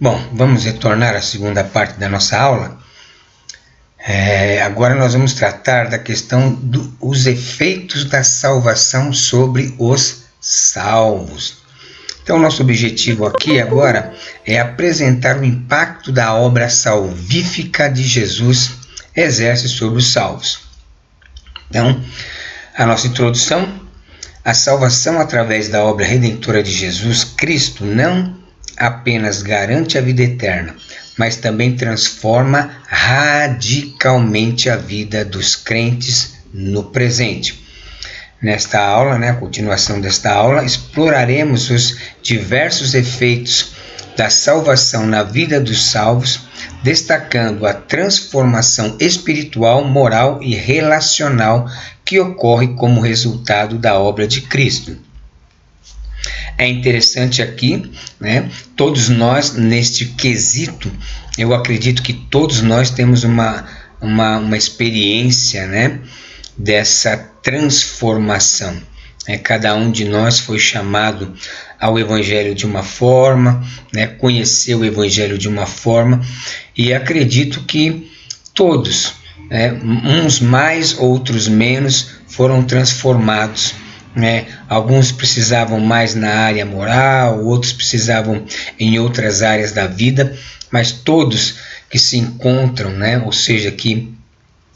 Bom, vamos retornar à segunda parte da nossa aula. Agora nós vamos tratar da questão dos efeitos da salvação sobre os salvos. Então, nosso objetivo aqui agora é apresentar o impacto da obra salvífica de Jesus exerce sobre os salvos. Então, a nossa introdução: a salvação através da obra redentora de Jesus Cristo não apenas garante a vida eterna, mas também transforma radicalmente a vida dos crentes no presente. Nesta aula, a continuação desta aula, exploraremos os diversos efeitos da salvação na vida dos salvos, destacando a transformação espiritual, moral e relacional que ocorre como resultado da obra de Cristo. É interessante aqui, todos nós, neste quesito, eu acredito que todos nós temos uma experiência, dessa transformação. Cada um de nós foi chamado ao Evangelho de uma forma, conheceu o Evangelho de uma forma, e acredito que todos, uns mais, outros menos, foram transformados. Alguns precisavam mais na área moral, outros precisavam em outras áreas da vida, mas todos que se encontram, ou seja, que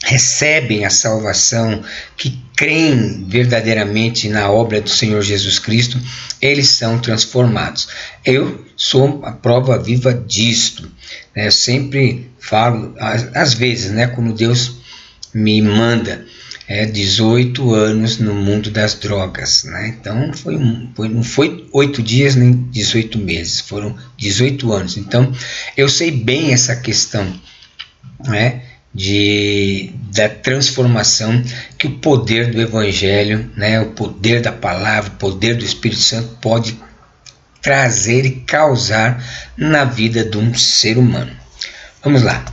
recebem a salvação, que creem verdadeiramente na obra do Senhor Jesus Cristo, eles são transformados. Eu sou a prova viva disto. Eu sempre falo, às vezes, quando Deus me manda 18 anos no mundo das drogas, Então não foi 8 dias nem 18 meses, foram 18 anos. Então eu sei bem essa questão, da transformação que o poder do Evangelho, o poder da palavra, o poder do Espírito Santo pode trazer e causar na vida de um ser humano. Vamos lá.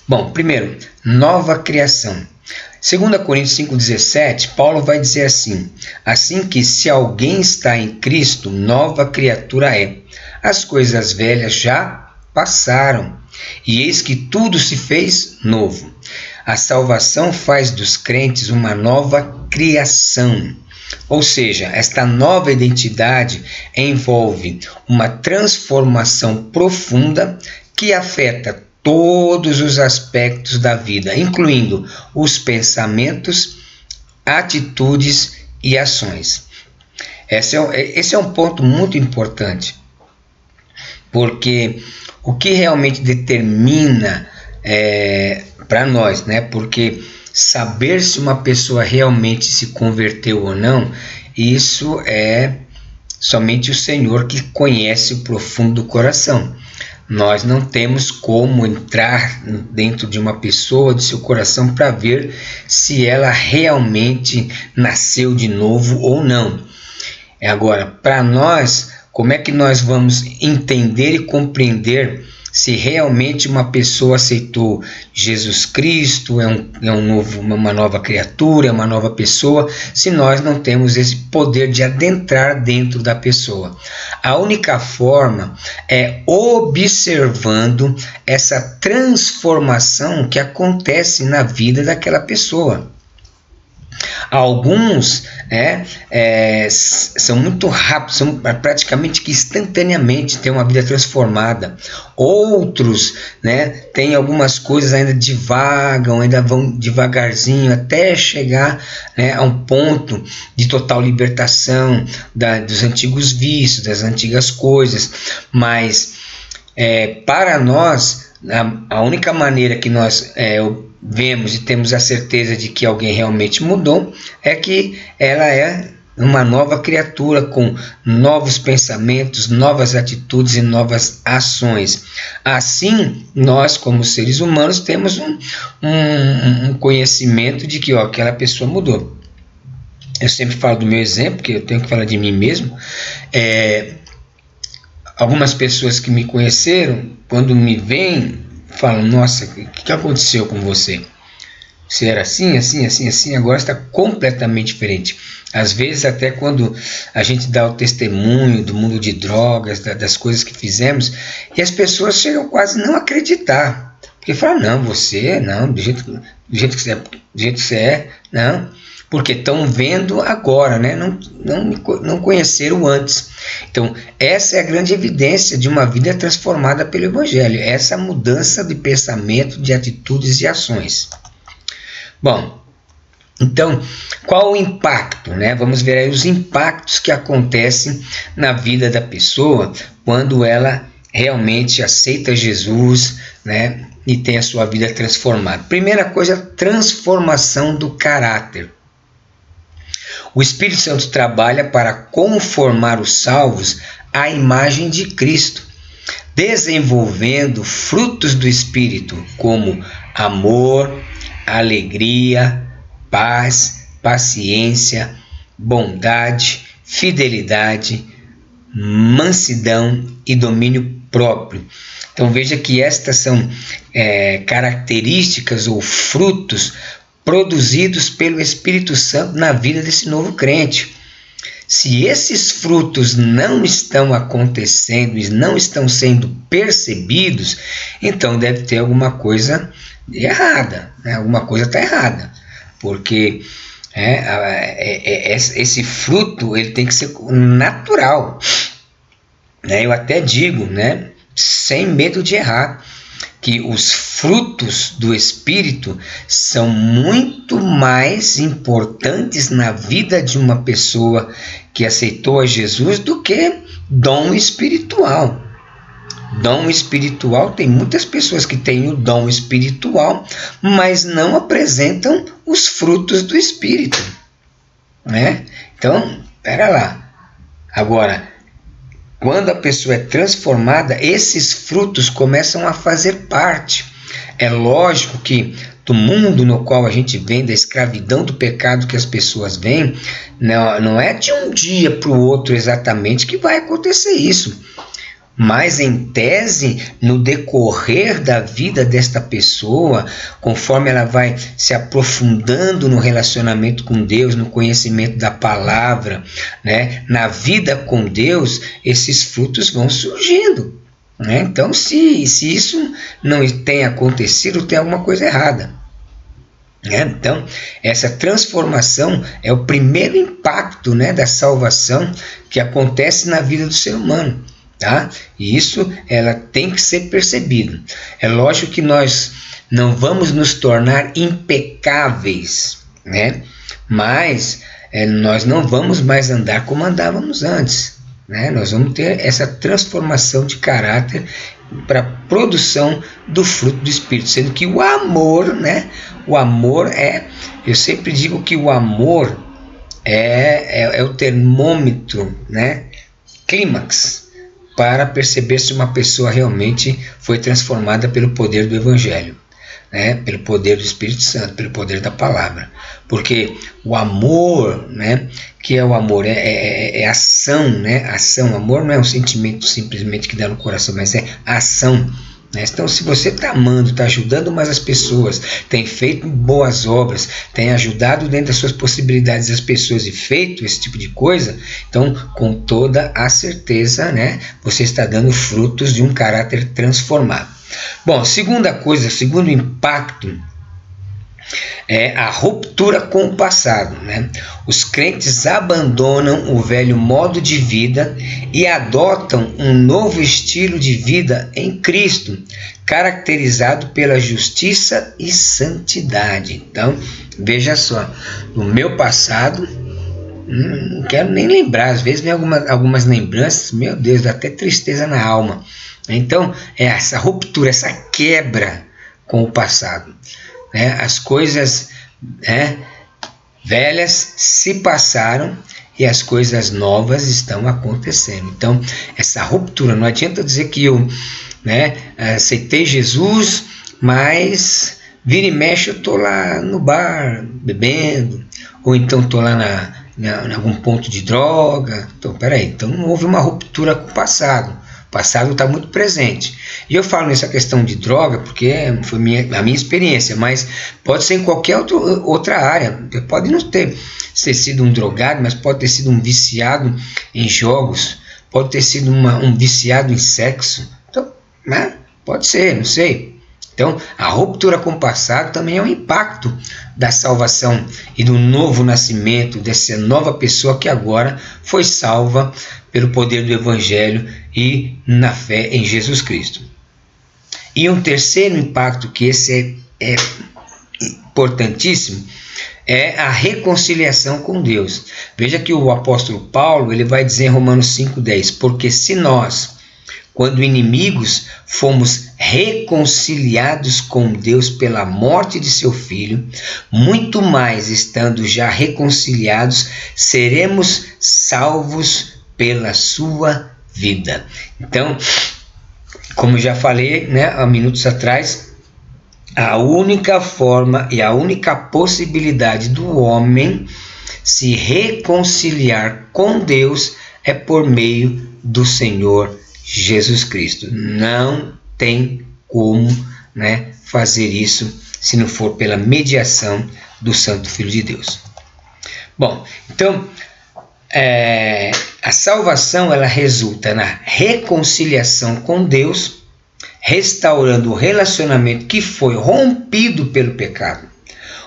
Bom, primeiro, nova criação. 2 Coríntios 5,17, Paulo vai dizer assim que se alguém está em Cristo, nova criatura é. As coisas velhas já passaram, e eis que tudo se fez novo. A salvação faz dos crentes uma nova criação. Ou seja, esta nova identidade envolve uma transformação profunda que afeta todos os aspectos da vida, incluindo os pensamentos, atitudes e ações. Esse é um ponto muito importante, porque o que realmente determina para nós, porque saber se uma pessoa realmente se converteu ou não, isso é somente o Senhor que conhece o profundo do coração. Nós não temos como entrar dentro de uma pessoa, de seu coração, para ver se ela realmente nasceu de novo ou não. Agora, para nós, como é que nós vamos entender e compreender se realmente uma pessoa aceitou Jesus Cristo, uma nova criatura, uma nova pessoa, se nós não temos esse poder de adentrar dentro da pessoa? A única forma é observando essa transformação que acontece na vida daquela pessoa. Alguns são muito rápidos, são praticamente que instantaneamente têm uma vida transformada. Outros têm algumas coisas, ainda divagam, ainda vão devagarzinho até chegar a um ponto de total libertação dos antigos vícios, das antigas coisas. Mas para nós, a única maneira que nós vemos e temos a certeza de que alguém realmente mudou é que ela é uma nova criatura com novos pensamentos, novas atitudes e novas ações. Assim, nós como seres humanos temos um conhecimento de que aquela pessoa mudou. Eu sempre falo do meu exemplo, porque eu tenho que falar de mim mesmo. Algumas pessoas que me conheceram, quando me veem, falam: nossa, o que aconteceu com você? Você era assim, assim, assim, assim, agora está completamente diferente. Às vezes, até quando a gente dá o testemunho do mundo de drogas, das coisas que fizemos, e as pessoas chegam quase a não acreditar. Porque falam, não, você, não, do jeito que você é, do jeito que você é, não. Porque estão vendo agora, né? Não conheceram antes. Então, essa é a grande evidência de uma vida transformada pelo Evangelho. Essa mudança de pensamento, de atitudes e ações. Bom, então, qual o impacto, né? Vamos ver aí os impactos que acontecem na vida da pessoa quando ela realmente aceita Jesus, né? E tem a sua vida transformada. Primeira coisa, transformação do caráter. O Espírito Santo trabalha para conformar os salvos à imagem de Cristo, desenvolvendo frutos do Espírito, como amor, alegria, paz, paciência, bondade, fidelidade, mansidão e domínio próprio. Então veja que estas são características ou frutos produzidos pelo Espírito Santo na vida desse novo crente. Se esses frutos não estão acontecendo e não estão sendo percebidos, então deve ter alguma coisa errada, né? Alguma coisa está errada, porque esse fruto ele tem que ser natural, né? Eu até digo, né, sem medo de errar, que os frutos do Espírito são muito mais importantes na vida de uma pessoa que aceitou a Jesus do que dom espiritual. Dom espiritual, tem muitas pessoas que têm o dom espiritual, mas não apresentam os frutos do Espírito, né? Então, pera lá. Agora, quando a pessoa é transformada, esses frutos começam a fazer parte. É lógico que do mundo no qual a gente vem, da escravidão do pecado que as pessoas vêm, não é de um dia para o outro exatamente que vai acontecer isso. Mas, em tese, no decorrer da vida desta pessoa, conforme ela vai se aprofundando no relacionamento com Deus, no conhecimento da palavra, né, na vida com Deus, esses frutos vão surgindo, né? Então, se isso não tem acontecido, tem alguma coisa errada. Então, essa transformação é o primeiro impacto, né, da salvação que acontece na vida do ser humano. Tá? E isso ela tem que ser percebido. É lógico que nós não vamos nos tornar impecáveis, né? Mas nós não vamos mais andar como andávamos antes, né? Nós vamos ter essa transformação de caráter para a produção do fruto do Espírito, sendo que o amor, né? O amor eu sempre digo que o amor é o termômetro, né? Clímax, para perceber se uma pessoa realmente foi transformada pelo poder do Evangelho, né? Pelo poder do Espírito Santo, pelo poder da palavra. Porque o amor, né? Que é o amor, é ação, né? Ação, amor não é um sentimento simplesmente que dá no coração, mas é ação. Então, se você está amando, está ajudando mais as pessoas, tem feito boas obras, tem ajudado dentro das suas possibilidades as pessoas e feito esse tipo de coisa, então, com toda a certeza, né, você está dando frutos de um caráter transformado. Bom, segunda coisa, segundo impacto, é a ruptura com o passado, né? Os crentes abandonam o velho modo de vida e adotam um novo estilo de vida em Cristo, caracterizado pela justiça e santidade. Então, veja só, no meu passado, não quero nem lembrar, às vezes vem algumas lembranças, meu Deus, dá até tristeza na alma. Então, é essa ruptura, essa quebra com o passado. As coisas velhas se passaram e as coisas novas estão acontecendo. Então, essa ruptura, não adianta dizer que eu aceitei Jesus, mas vira e mexe eu estou lá no bar bebendo, ou então estou lá em algum ponto de droga. Então, peraí, então não houve uma ruptura com o passado. passado está muito presente. E eu falo nessa questão de droga porque foi a minha experiência, mas pode ser em qualquer outra área. Pode não ter sido um drogado, mas pode ter sido um viciado em jogos, pode ter sido um viciado em sexo. Então, né? Pode ser, não sei. Então, a ruptura com o passado também é um impacto da salvação e do novo nascimento, dessa nova pessoa que agora foi salva pelo poder do Evangelho e na fé em Jesus Cristo. E um terceiro impacto, que esse é importantíssimo, é a reconciliação com Deus. Veja que o apóstolo Paulo ele vai dizer em Romanos 5,10: porque se nós, quando inimigos, fomos reconciliados com Deus pela morte de seu Filho, muito mais, estando já reconciliados, seremos salvos pela sua vida. Então, como já falei, né, há minutos atrás, a única forma e a única possibilidade do homem se reconciliar com Deus é por meio do Senhor Jesus Cristo. Não tem como, né, fazer isso se não for pela mediação do Santo Filho de Deus. Bom, então a salvação ela resulta na reconciliação com Deus, restaurando o relacionamento que foi rompido pelo pecado.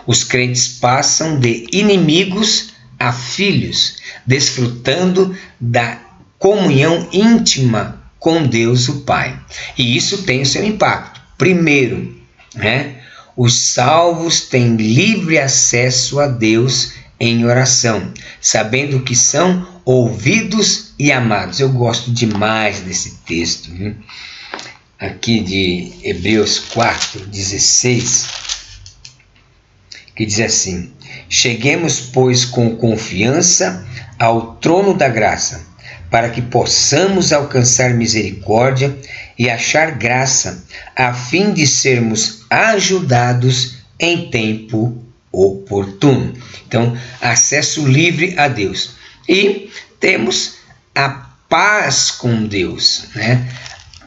Os crentes passam de inimigos a filhos, desfrutando da comunhão íntima com Deus o Pai. E isso tem o seu impacto. Primeiro, né, os salvos têm livre acesso a Deus em oração, sabendo que são ouvidos e amados. Eu gosto demais desse texto, viu? Aqui de Hebreus 4:16, que diz assim: cheguemos, pois, com confiança ao trono da graça, para que possamos alcançar misericórdia e achar graça, a fim de sermos ajudados em tempo oportuno. Então, acesso livre a Deus. E temos a paz com Deus, né?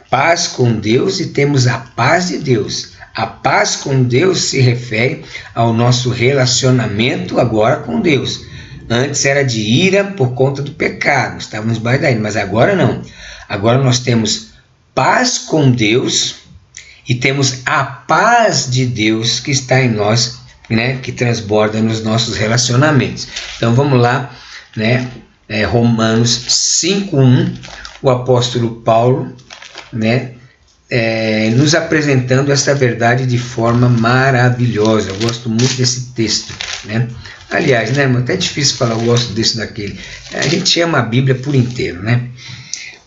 Paz com Deus, e temos a paz de Deus. A paz com Deus se refere ao nosso relacionamento agora com Deus. Antes era de ira por conta do pecado, estávamos debaixo da ira, mas agora não. Agora nós temos paz com Deus e temos a paz de Deus que está em nós, né, que transborda nos nossos relacionamentos. Então vamos lá, né, Romanos 5:1, o apóstolo Paulo, né, nos apresentando essa verdade de forma maravilhosa. Eu gosto muito desse texto, né? Aliás, né, até é difícil falar eu gosto desse daquele. A gente ama a Bíblia por inteiro, né?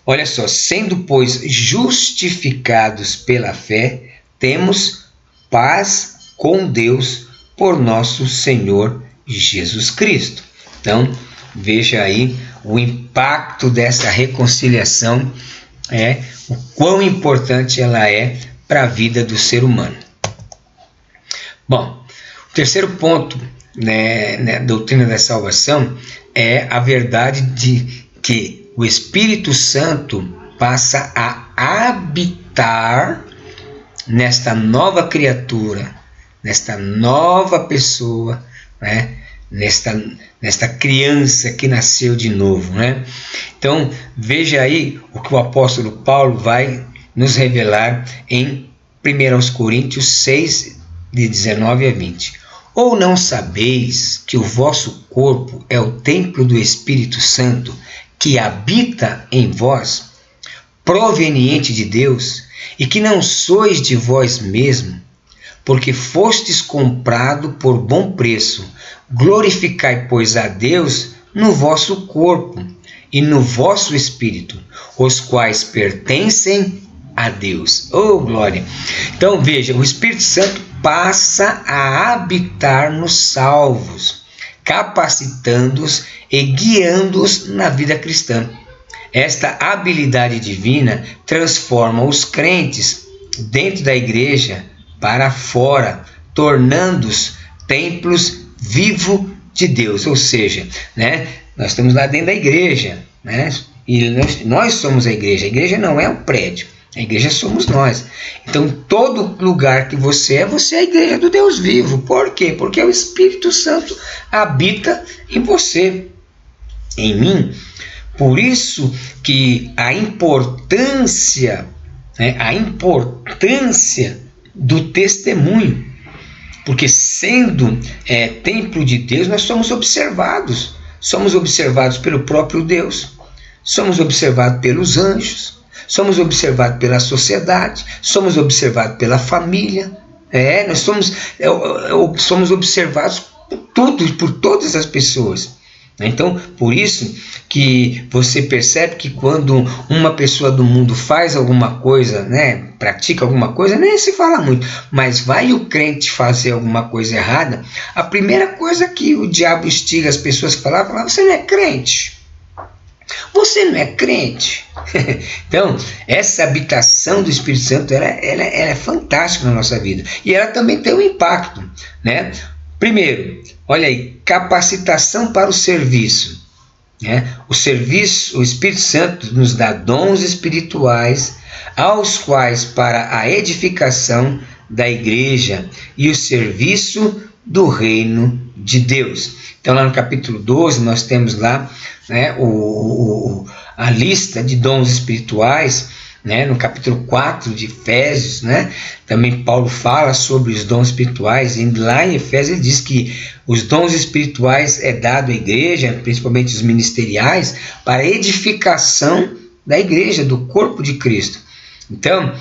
Olha só: sendo, pois, justificados pela fé, temos paz com Deus por nosso Senhor Jesus Cristo. Então, veja aí o impacto dessa reconciliação, o quão importante ela é para a vida do ser humano. Bom, o terceiro ponto, né, doutrina da salvação, é a verdade de que o Espírito Santo passa a habitar nesta nova criatura, nesta nova pessoa, né, nesta criança que nasceu de novo, né? Então, veja aí o que o apóstolo Paulo vai nos revelar em 1 Coríntios 6, de 19 a 20. Ou não sabeis que o vosso corpo é o templo do Espírito Santo, que habita em vós, proveniente de Deus, e que não sois de vós mesmo, porque fostes comprado por bom preço? Glorificai, pois, a Deus no vosso corpo e no vosso espírito, os quais pertencem a Deus. Oh, glória! Então, veja, o Espírito Santo passa a habitar nos salvos, capacitando-os e guiando-os na vida cristã. Esta habilidade divina transforma os crentes dentro da igreja para fora, tornando-os templos vivos de Deus. Ou seja, né, nós estamos lá dentro da igreja, né, E nós somos a igreja não é um prédio, a igreja somos nós. Então, todo lugar que você é a igreja do Deus vivo. Por quê? Porque o Espírito Santo habita em você, em mim. Por isso que a importância do testemunho, porque sendo templo de Deus, nós somos observados pelo próprio Deus, somos observados pelos anjos, somos observados pela sociedade, somos observados pela família, nós somos observados por todas as pessoas. Então, por isso que você percebe que quando uma pessoa do mundo faz alguma coisa, pratica alguma coisa, nem se fala muito, mas vai o crente fazer alguma coisa errada, a primeira coisa que o diabo instiga as pessoas a falar, você não é crente. Você não é crente. Então, essa habitação do Espírito Santo, ela é fantástica na nossa vida. E ela também tem um impacto, Primeiro, olha aí, capacitação para o serviço. O Espírito Santo nos dá dons espirituais, aos quais para a edificação da igreja e o serviço do reino de Deus. Então, lá no capítulo 12, nós temos lá a lista de dons espirituais. No capítulo 4 de Efésios, também Paulo fala sobre os dons espirituais, e lá em Efésios ele diz que os dons espirituais é dado à igreja, principalmente os ministeriais, para a edificação da igreja, do corpo de Cristo. Então,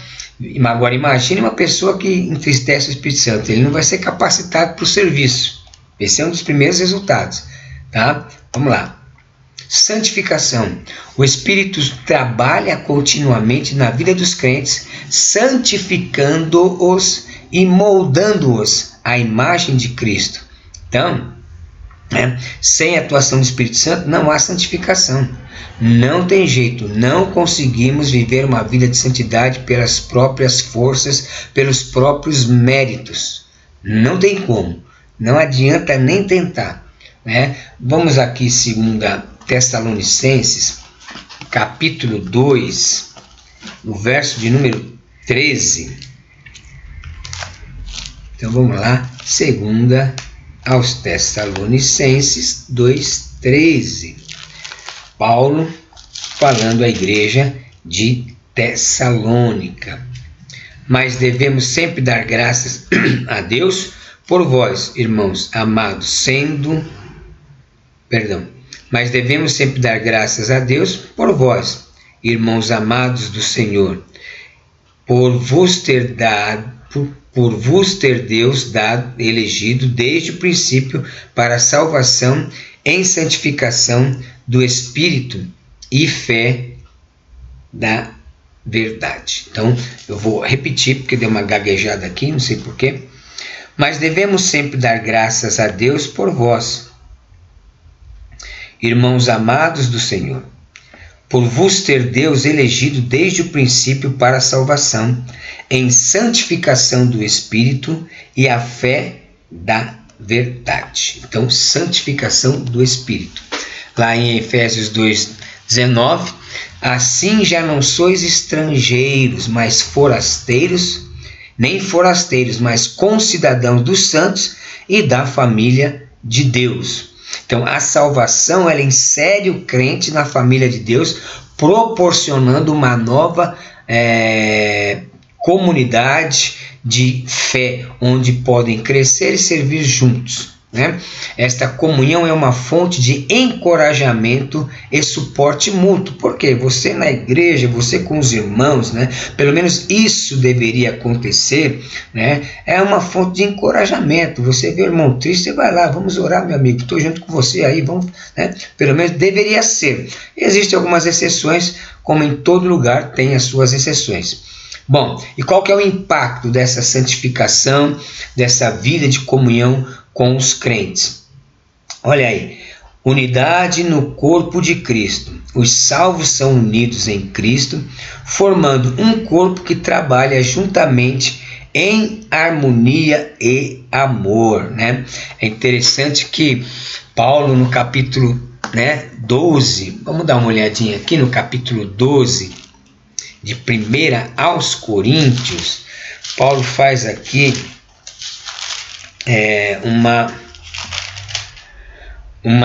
agora imagine uma pessoa que entristece o Espírito Santo, ele não vai ser capacitado para o serviço. Esse é um dos primeiros resultados, tá? Vamos lá. Santificação. O Espírito trabalha continuamente na vida dos crentes, santificando-os e moldando-os à imagem de Cristo. Então, sem a atuação do Espírito Santo não há santificação. Não tem jeito, não conseguimos viver uma vida de santidade pelas próprias forças, pelos próprios méritos. Não tem como, não adianta nem tentar. Vamos aqui, 2 Tessalonicenses, capítulo 2, no verso de número 13. Então vamos lá, 2 aos Tessalonicenses 2:13. Paulo falando à igreja de Tessalônica. Mas devemos sempre dar graças a Deus por vós, irmãos amados, Mas devemos sempre dar graças a Deus por vós, irmãos amados do Senhor, por vos ter Deus elegido desde o princípio para a salvação em santificação do Espírito e fé da verdade. Então, eu vou repetir porque deu uma gaguejada aqui, não sei porquê. Mas devemos sempre dar graças a Deus por vós, irmãos amados do Senhor, por vos ter Deus elegido desde o princípio para a salvação, em santificação do Espírito e a fé da verdade. Então, santificação do Espírito. Lá em Efésios 2:19, assim já não sois estrangeiros, mas forasteiros, nem forasteiros, mas concidadãos dos santos e da família de Deus. Então, a salvação, ela insere o crente na família de Deus, proporcionando uma nova comunidade de fé, onde podem crescer e servir juntos. Esta comunhão é uma fonte de encorajamento e suporte mútuo. Porque você na igreja, você com os irmãos, pelo menos isso deveria acontecer, é uma fonte de encorajamento. Você vê o irmão triste, você vai lá, vamos orar, meu amigo, estou junto com você aí, vamos, pelo menos deveria ser. Existem algumas exceções, como em todo lugar tem as suas exceções. Bom, e qual que é o impacto dessa santificação, dessa vida de comunhão com os crentes? Olha aí, unidade no corpo de Cristo. Os salvos são unidos em Cristo, formando um corpo que trabalha juntamente em harmonia e amor. É interessante que Paulo, no capítulo né, 12, vamos dar uma olhadinha aqui no capítulo 12 de 1 aos Coríntios. Paulo faz aqui uma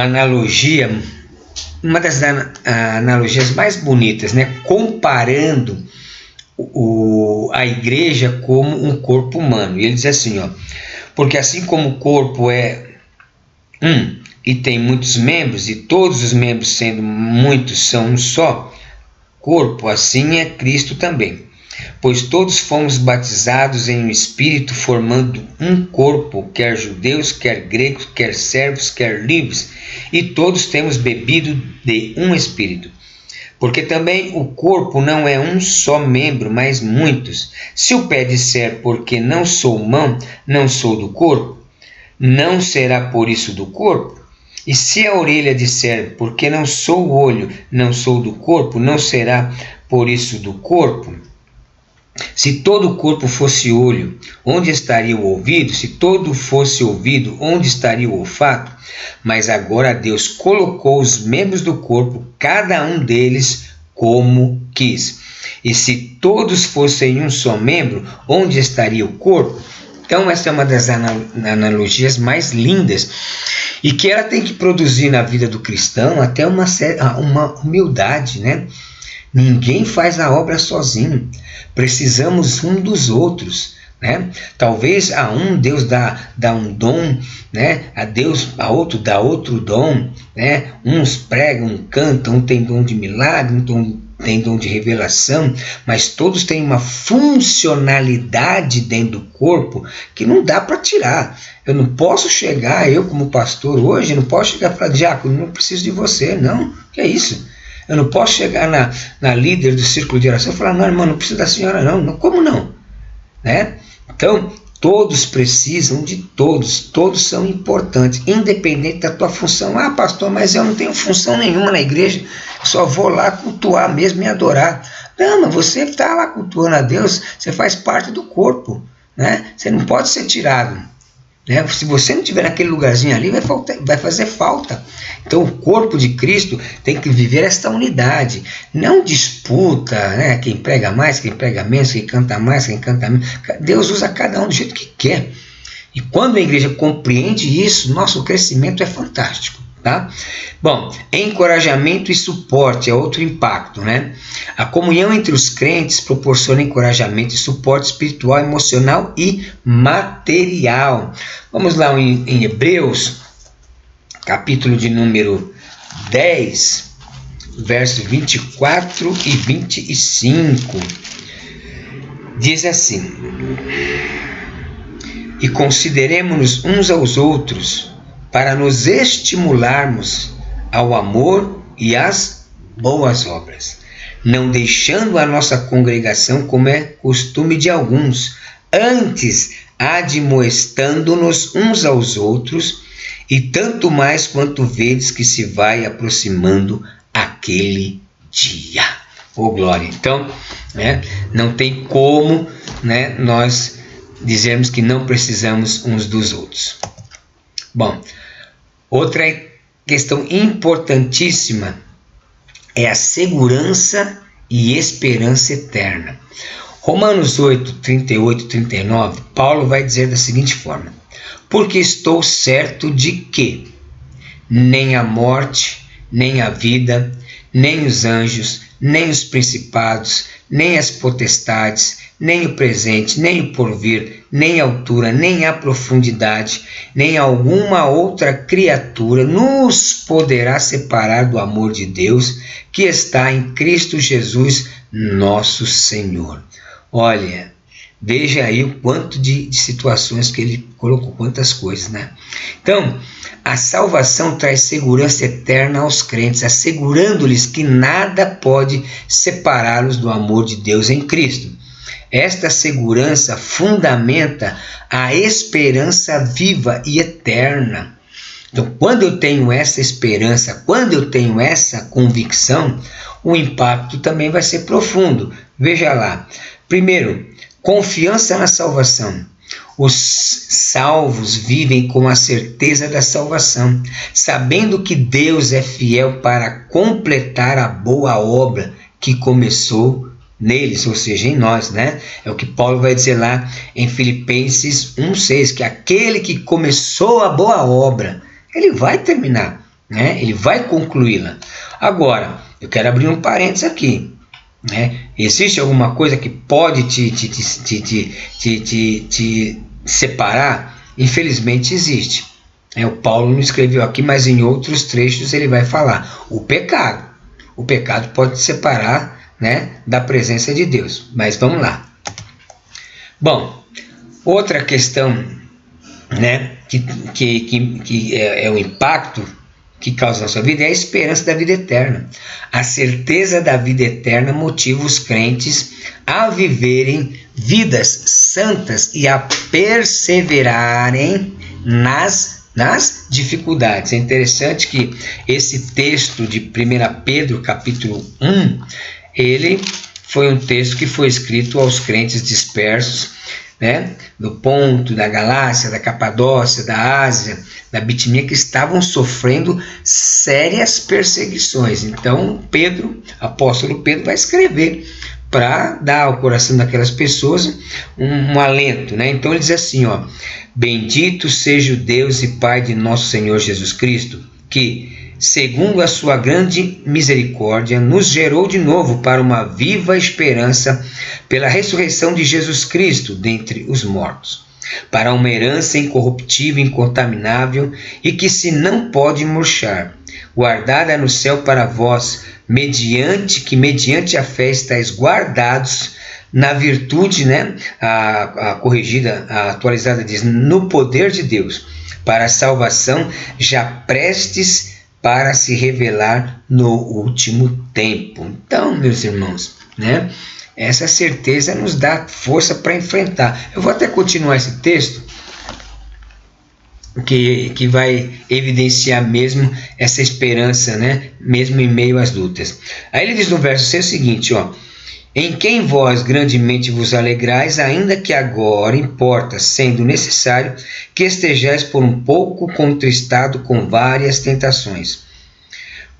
analogia, uma das analogias mais bonitas, né, comparando a igreja como um corpo humano. E ele diz assim, ó, porque assim como o corpo é um e tem muitos membros, e todos os membros sendo muitos são um só corpo, assim é Cristo também. Pois todos fomos batizados em um Espírito, formando um corpo, quer judeus, quer gregos, quer servos, quer livres, e todos temos bebido de um Espírito. Porque também o corpo não é um só membro, mas muitos. Se o pé disser, porque não sou mão, não sou do corpo, não será por isso do corpo? E se a orelha disser, porque não sou o olho, não sou do corpo, não será por isso do corpo? Se todo o corpo fosse olho, onde estaria o ouvido? Se todo fosse ouvido, onde estaria o olfato? Mas agora Deus colocou os membros do corpo, cada um deles como quis. E se todos fossem um só membro, onde estaria o corpo? Então essa é uma das analogias mais lindas e que ela tem que produzir na vida do cristão até uma humildade, né? Ninguém faz a obra sozinho, precisamos um dos outros, né? Talvez a um Deus dá um dom, né? A outro dá outro dom, né? Uns pregam, cantam, um tem dom de milagre, tem dom de revelação, mas todos têm uma funcionalidade dentro do corpo que não dá para tirar. Eu não posso chegar, eu como pastor hoje, não posso chegar e falar, diácono, não preciso de você, não, que é isso? Eu não posso chegar na líder do círculo de oração e falar, não, irmão, não preciso da senhora não, como não? Né? Então, todos precisam de todos são importantes, independente da tua função. Ah, pastor, mas eu não tenho função nenhuma na igreja, só vou lá cultuar mesmo e adorar. Não, mas você está lá cultuando a Deus, você faz parte do corpo, né? Você não pode ser tirado. Né? Se você não estiver naquele lugarzinho ali, vai fazer falta. Então o corpo de Cristo tem que viver esta unidade, não disputa, né? Quem prega mais, quem prega menos, quem canta mais, quem canta menos. Deus usa cada um do jeito que quer. E quando a igreja compreende isso, nosso crescimento é fantástico. Tá? Bom, encorajamento e suporte é outro impacto, né? A comunhão entre os crentes proporciona encorajamento e suporte espiritual, emocional e material. Vamos lá em Hebreus, capítulo de número 10, versos 24 e 25. Diz assim: e consideremos-nos uns aos outros para nos estimularmos ao amor e às boas obras, não deixando a nossa congregação como é costume de alguns, antes admoestando-nos uns aos outros, e tanto mais quanto vedes que se vai aproximando aquele dia. Oh, glória! Então, né, não tem como, né, nós dizermos que não precisamos uns dos outros. Bom, outra questão importantíssima é a segurança e esperança eterna. Romanos 8, 38 e 39, Paulo vai dizer da seguinte forma: porque estou certo de que nem a morte, nem a vida, nem os anjos, nem os principados, nem as potestades, nem o presente, nem o porvir, nem a altura, nem a profundidade, nem alguma outra criatura nos poderá separar do amor de Deus que está em Cristo Jesus, nosso Senhor. Olha, veja aí o quanto de situações que ele colocou, quantas coisas, né? Então, a salvação traz segurança eterna aos crentes, assegurando-lhes que nada pode separá-los do amor de Deus em Cristo. Esta segurança fundamenta a esperança viva e eterna. Então, quando eu tenho essa esperança, quando eu tenho essa convicção, o impacto também vai ser profundo. Veja lá. Primeiro, confiança na salvação. Os salvos vivem com a certeza da salvação, sabendo que Deus é fiel para completar a boa obra que começou neles, ou seja, em nós, né? É o que Paulo vai dizer lá em Filipenses 1:6, que aquele que começou a boa obra, ele vai terminar, né? Ele vai concluí-la. Agora, eu quero abrir um parênteses aqui, né? Existe alguma coisa que pode te separar? Infelizmente existe. O Paulo não escreveu aqui, mas em outros trechos ele vai falar. O pecado. O pecado pode te separar, né, da presença de Deus. Mas vamos lá. Bom, outra questão, né, que é o impacto que causa na sua vida é a esperança da vida eterna. A certeza da vida eterna motiva os crentes a viverem vidas santas e a perseverarem nas dificuldades. É interessante que esse texto de 1 Pedro, capítulo 1, ele foi um texto que foi escrito aos crentes dispersos, né, do Ponto, da Galácia, da Capadócia, da Ásia, da Bitínia, que estavam sofrendo sérias perseguições. Então, apóstolo Pedro, vai escrever para dar ao coração daquelas pessoas um alento, né? Então ele diz assim, ó: bendito seja o Deus e Pai de nosso Senhor Jesus Cristo, que, segundo a sua grande misericórdia, nos gerou de novo para uma viva esperança pela ressurreição de Jesus Cristo dentre os mortos, para uma herança incorruptível, incontaminável e que se não pode murchar, guardada no céu para vós, mediante a fé estáis guardados na virtude, né? A corrigida, a atualizada diz, no poder de Deus, para a salvação já prestes para se revelar no último tempo. Então, meus irmãos, né? Essa certeza nos dá força para enfrentar. Eu vou até continuar esse texto, que vai evidenciar mesmo essa esperança, né? Mesmo em meio às lutas. Aí ele diz no verso 6 o seguinte, ó: em quem vós grandemente vos alegrais, ainda que agora importa, sendo necessário, que estejais por um pouco contristado com várias tentações,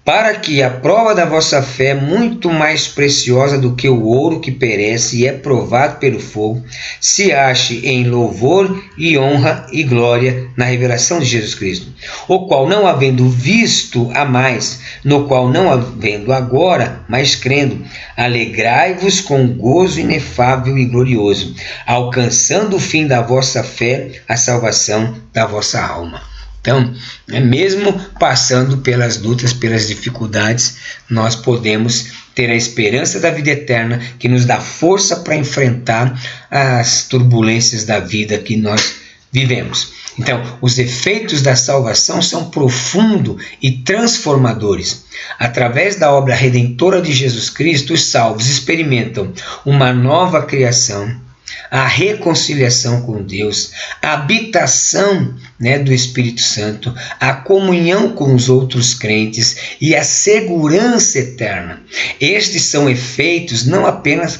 para que a prova da vossa fé, muito mais preciosa do que o ouro que perece e é provado pelo fogo, se ache em louvor e honra e glória na revelação de Jesus Cristo, o qual não havendo visto há mais, no qual não havendo agora, mas crendo, alegrai-vos com gozo inefável e glorioso, alcançando o fim da vossa fé, a salvação da vossa alma. Então, mesmo passando pelas lutas, pelas dificuldades, nós podemos ter a esperança da vida eterna, que nos dá força para enfrentar as turbulências da vida que nós vivemos. Então, os efeitos da salvação são profundos e transformadores. Através da obra redentora de Jesus Cristo, os salvos experimentam uma nova criação, a reconciliação com Deus, a habitação, né, do Espírito Santo, a comunhão com os outros crentes e a segurança eterna. Estes efeitos não apenas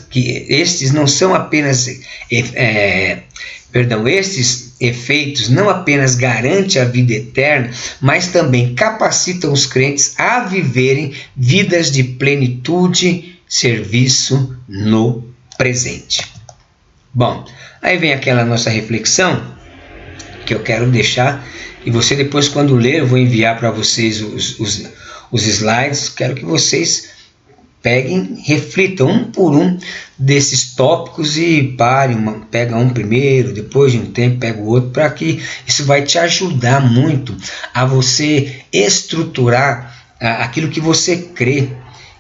garantem a vida eterna, mas também capacitam os crentes a viverem vidas de plenitude, serviço no presente. Bom, aí vem aquela nossa reflexão que eu quero deixar, e você depois, quando ler, eu vou enviar para vocês os slides. Quero que vocês peguem, reflitam um por um desses tópicos e pega um primeiro, depois de um tempo pega o outro, para que isso vai te ajudar muito a você estruturar aquilo que você crê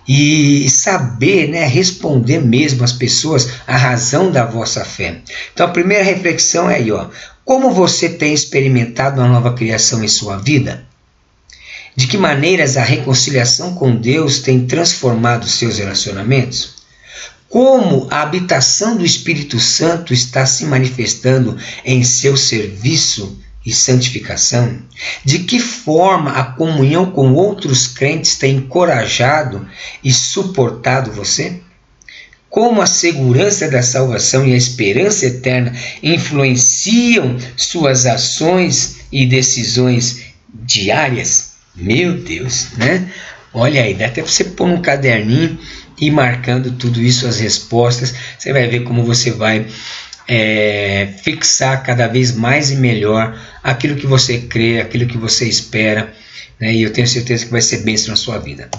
e saber, né, responder mesmo às pessoas a razão da vossa fé. Então a primeira reflexão é aí, ó: como você tem experimentado uma nova criação em sua vida? De que maneiras a reconciliação com Deus tem transformado seus relacionamentos? Como a habitação do Espírito Santo está se manifestando em seu serviço e santificação? De que forma a comunhão com outros crentes tem encorajado e suportado você? como a segurança da salvação e a esperança eterna influenciam suas ações e decisões diárias. Meu Deus, né? Olha aí, dá até para você pôr num caderninho e ir marcando tudo isso, as respostas. Você vai ver como você vai fixar cada vez mais e melhor aquilo que você crê, aquilo que você espera, né? E eu tenho certeza que vai ser bênção na sua vida.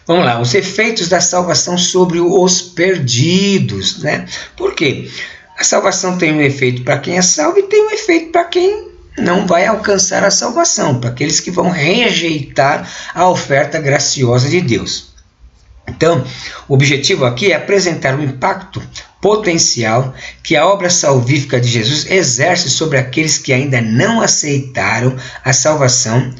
Vamos lá, os efeitos da salvação sobre os perdidos, né? Por quê? A salvação tem um efeito para quem é salvo e tem um efeito para quem não vai alcançar a salvação, para aqueles que vão rejeitar a oferta graciosa de Deus. Então, o objetivo aqui é apresentar o impacto potencial que a obra salvífica de Jesus exerce sobre aqueles que ainda não aceitaram a salvação,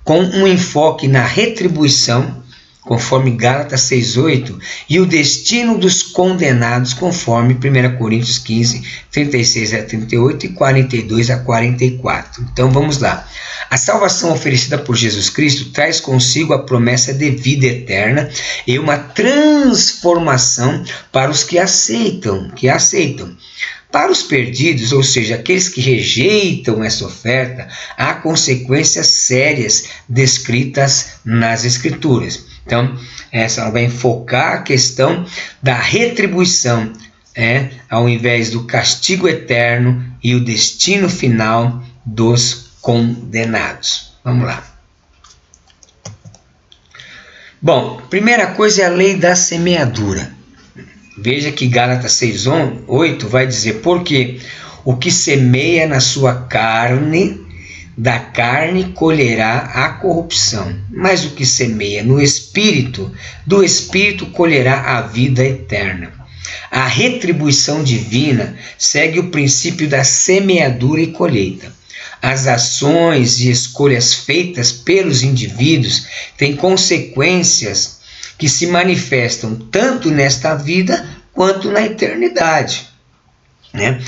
com um enfoque na retribuição, conforme Gálatas 6,8, e o destino dos condenados, conforme 1 Coríntios 15, 36 a 38 e 42 a 44. Então vamos lá. A salvação oferecida por Jesus Cristo traz consigo a promessa de vida eterna e uma transformação para os que aceitam. Para os perdidos, ou seja, aqueles que rejeitam essa oferta, há consequências sérias descritas nas Escrituras. Então, essa vai enfocar a questão da retribuição, ao invés do castigo eterno e o destino final dos condenados. Vamos lá. Bom, primeira coisa é a lei da semeadura. Veja que Gálatas 6,8 vai dizer: porque o que semeia na sua carne, da carne colherá a corrupção, mas o que semeia no Espírito, do Espírito colherá a vida eterna. A retribuição divina segue o princípio da semeadura e colheita. As ações e escolhas feitas pelos indivíduos têm consequências que se manifestam tanto nesta vida quanto na eternidade, né?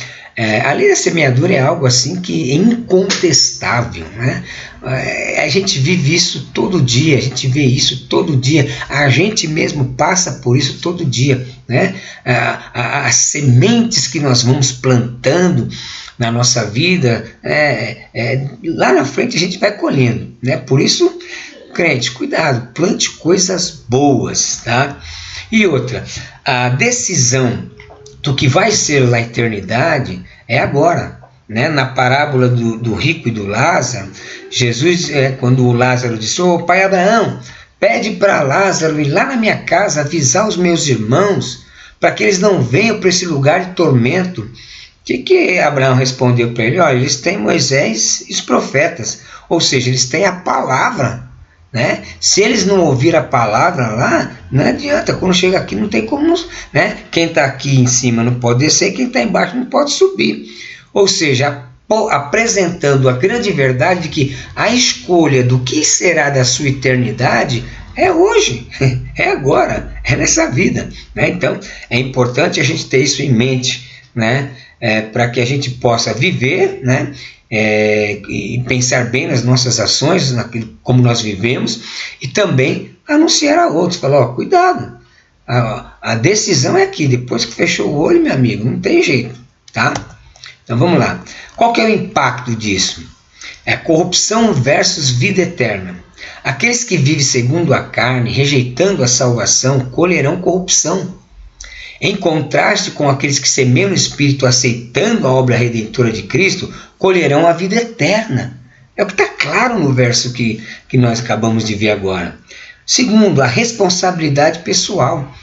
A lei da semeadura é algo assim que é incontestável, né? A gente vive isso todo dia, a gente vê isso todo dia, a gente mesmo passa por isso todo dia, né? As sementes que nós vamos plantando na nossa vida, lá na frente a gente vai colhendo, né? Por isso, crente, cuidado, plante coisas boas, tá? E outra, a decisão do que vai ser na eternidade é agora, né? Na parábola do rico e do Lázaro, Jesus, quando o Lázaro disse: ô pai Abraão, pede para Lázaro ir lá na minha casa avisar os meus irmãos para que eles não venham para esse lugar de tormento. O que Abraão respondeu para ele? Olha, eles têm Moisés e os profetas, ou seja, eles têm a palavra, né? Se eles não ouvirem a palavra lá, não adianta, quando chega aqui não tem como, né? Quem está aqui em cima não pode descer, quem está embaixo não pode subir. Ou seja, apresentando a grande verdade de que a escolha do que será da sua eternidade é hoje, é agora, é nessa vida, né? Então é importante a gente ter isso em mente, né? Para que a gente possa viver, né? E pensar bem nas nossas ações, naquilo, como nós vivemos, e também anunciar a outros, falar: ó, cuidado, a decisão é aqui, depois que fechou o olho, meu amigo, não tem jeito, tá? Então vamos lá. Qual que é o impacto disso? É corrupção versus vida eterna. Aqueles que vivem segundo a carne, rejeitando a salvação, colherão corrupção. Em contraste com aqueles que semeiam no Espírito, aceitando a obra redentora de Cristo, colherão a vida eterna. É o que está claro no verso que nós acabamos de ver agora. Segundo, a responsabilidade pessoal.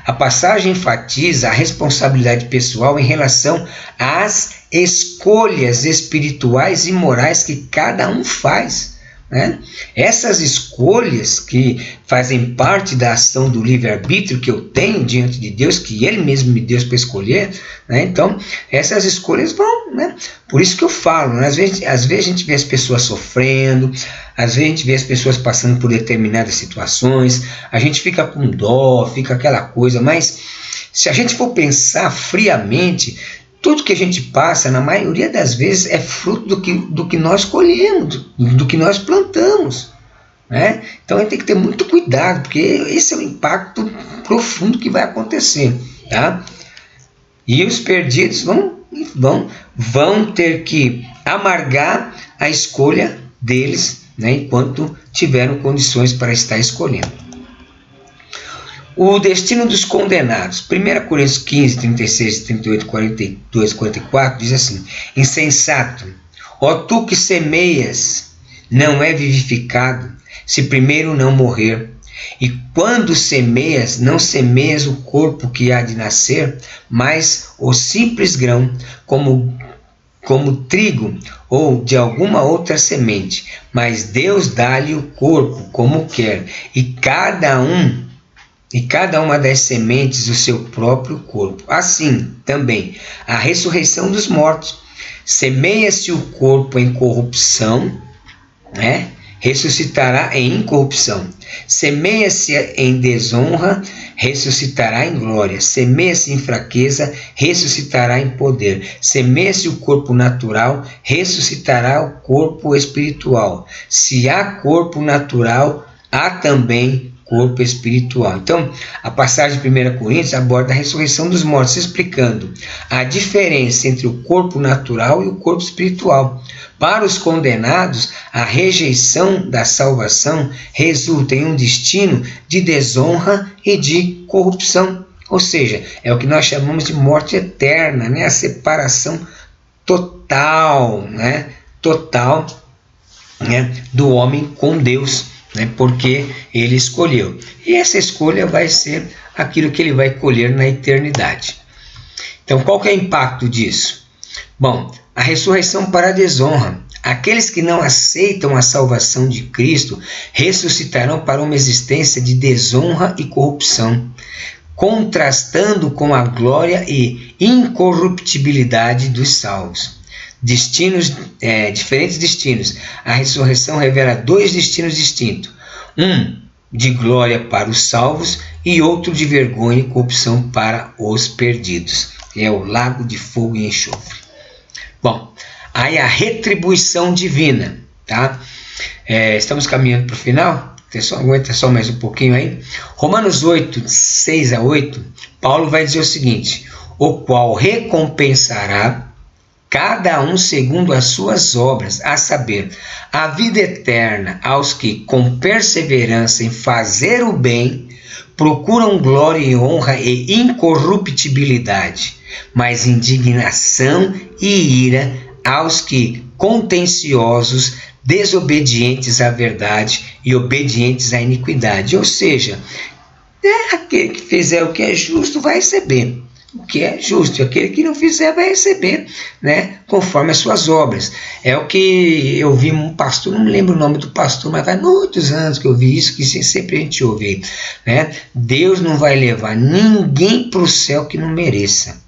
A passagem enfatiza a responsabilidade pessoal em relação às escolhas espirituais e morais que cada um faz, né? Essas escolhas que fazem parte da ação do livre-arbítrio que eu tenho diante de Deus, que Ele mesmo me deu para escolher, né? Então, essas escolhas vão, né? Por isso que eu falo, né? Às vezes a gente vê as pessoas sofrendo, às vezes a gente vê as pessoas passando por determinadas situações, a gente fica com dó, fica aquela coisa, mas se a gente for pensar friamente, tudo que a gente passa, na maioria das vezes, é fruto do que nós colhemos, do que nós plantamos, né? Então a gente tem que ter muito cuidado, porque esse é o impacto profundo que vai acontecer. tá? E os perdidos vão ter que amargar a escolha deles, né, enquanto tiveram condições para estar escolhendo. O destino dos condenados. 1 Coríntios 15, 36, 38, 42, 44 diz assim: insensato, ó tu que semeias, não é vivificado, se primeiro não morrer. E quando semeias, não semeias o corpo que há de nascer, mas o simples grão, como trigo ou de alguma outra semente. Mas Deus dá-lhe o corpo como quer, e cada uma das sementes o seu próprio corpo. Assim também a ressurreição dos mortos. Semeia-se o corpo em corrupção, né? Ressuscitará em incorrupção. Semeia-se em desonra, ressuscitará em glória. Semeia-se em fraqueza, ressuscitará em poder. Semeia-se o corpo natural, ressuscitará o corpo espiritual. Se há corpo natural, há também corpo espiritual. Então, a passagem de 1 Coríntios aborda a ressurreição dos mortos, explicando a diferença entre o corpo natural e o corpo espiritual. Para os condenados, a rejeição da salvação resulta em um destino de desonra e de corrupção. Ou seja, é o que nós chamamos de morte eterna, né? A separação total, né? Total, né? Do homem com Deus, né? Porque ele escolheu. E essa escolha vai ser aquilo que ele vai colher na eternidade. Então, qual que é o impacto disso? Bom, a ressurreição para a desonra. Aqueles que não aceitam a salvação de Cristo ressuscitarão para uma existência de desonra e corrupção, contrastando com a glória e incorruptibilidade dos salvos. Diferentes destinos. A ressurreição revela dois destinos distintos. Um de glória para os salvos e outro de vergonha e corrupção para os perdidos. É o lago de fogo e enxofre. Bom, aí a retribuição divina, tá? Estamos caminhando para o final, aguenta só mais um pouquinho aí. Romanos 8, 6 a 8, Paulo vai dizer o seguinte: o qual recompensará cada um segundo as suas obras, a saber, a vida eterna aos que, com perseverança em fazer o bem, procuram glória e honra e incorruptibilidade, mas indignação e ira aos que, contenciosos, desobedientes à verdade e obedientes à iniquidade. Ou seja, aquele que fizer o que é justo vai receber o que é justo, e aquele que não fizer vai receber, né, conforme as suas obras. É o que eu vi um pastor, não me lembro o nome do pastor, mas faz muitos anos que eu vi isso, que sempre a gente ouve, né? Deus não vai levar ninguém para o céu que não mereça,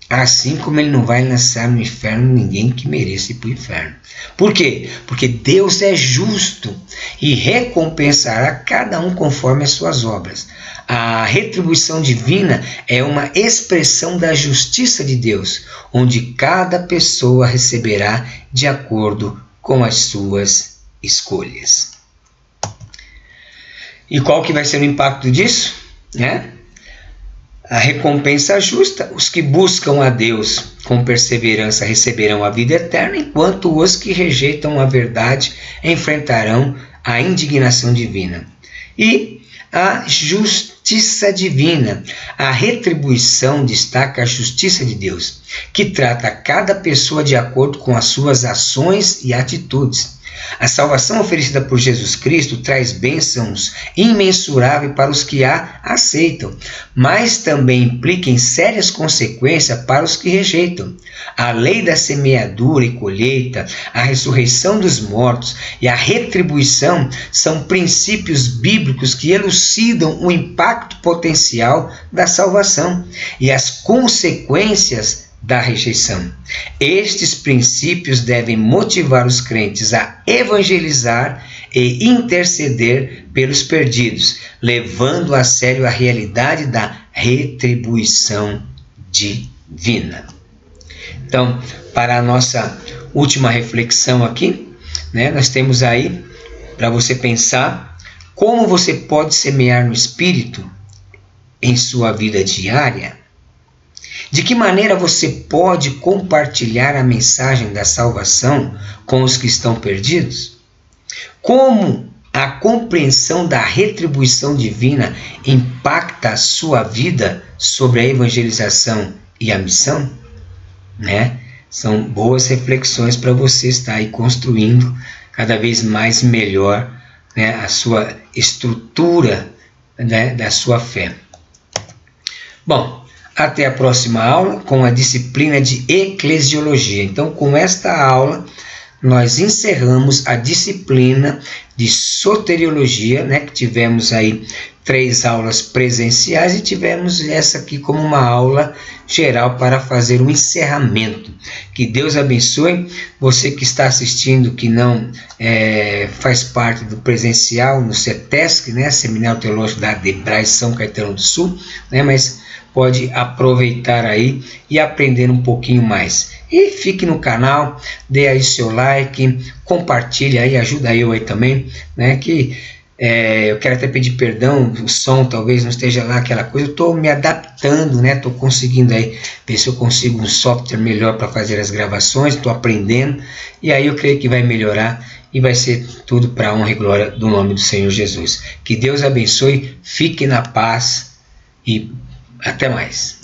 assim como ele não vai lançar no inferno ninguém que mereça ir para o inferno. Por quê? Porque Deus é justo e recompensará cada um conforme as suas obras. A retribuição divina é uma expressão da justiça de Deus, onde cada pessoa receberá de acordo com as suas escolhas. E qual que vai ser o impacto disso? A recompensa justa. Os que buscam a Deus com perseverança receberão a vida eterna, enquanto os que rejeitam a verdade enfrentarão a indignação divina. E a justiça divina. A retribuição destaca a justiça de Deus, que trata cada pessoa de acordo com as suas ações e atitudes. A salvação oferecida por Jesus Cristo traz bênçãos imensuráveis para os que a aceitam, mas também implica em sérias consequências para os que rejeitam. A lei da semeadura e colheita, a ressurreição dos mortos e a retribuição são princípios bíblicos que elucidam o impacto potencial da salvação e as consequências da rejeição. Estes princípios devem motivar os crentes a evangelizar e interceder pelos perdidos, levando a sério a realidade da retribuição divina. Então, para a nossa última reflexão aqui, nós temos aí para você pensar como você pode semear no Espírito em sua vida diária? De que maneira você pode compartilhar a mensagem da salvação com os que estão perdidos? Como a compreensão da retribuição divina impacta a sua vida sobre a evangelização e a missão? Né? São boas reflexões para você estar aí construindo cada vez mais melhor, né, a sua estrutura, né, da sua fé. Bom, até a próxima aula com a disciplina de eclesiologia. Então, com esta aula, nós encerramos a disciplina de soteriologia, né, que tivemos aí 3 aulas presenciais e tivemos essa aqui como uma aula geral para fazer um encerramento. Que Deus abençoe você que está assistindo, que não faz parte do presencial no CETESC, né, Seminário Teológico da ADEBRAS São Caetano do Sul, né, mas pode aproveitar aí e aprender um pouquinho mais. E fique no canal, dê aí seu like, compartilhe aí, ajuda eu aí também, né, que eu quero até pedir perdão, o som talvez não esteja lá aquela coisa, eu estou me adaptando, né, estou conseguindo aí ver se eu consigo um software melhor para fazer as gravações, estou aprendendo, e aí eu creio que vai melhorar e vai ser tudo para a honra e glória do nome do Senhor Jesus. Que Deus abençoe, fique na paz e até mais.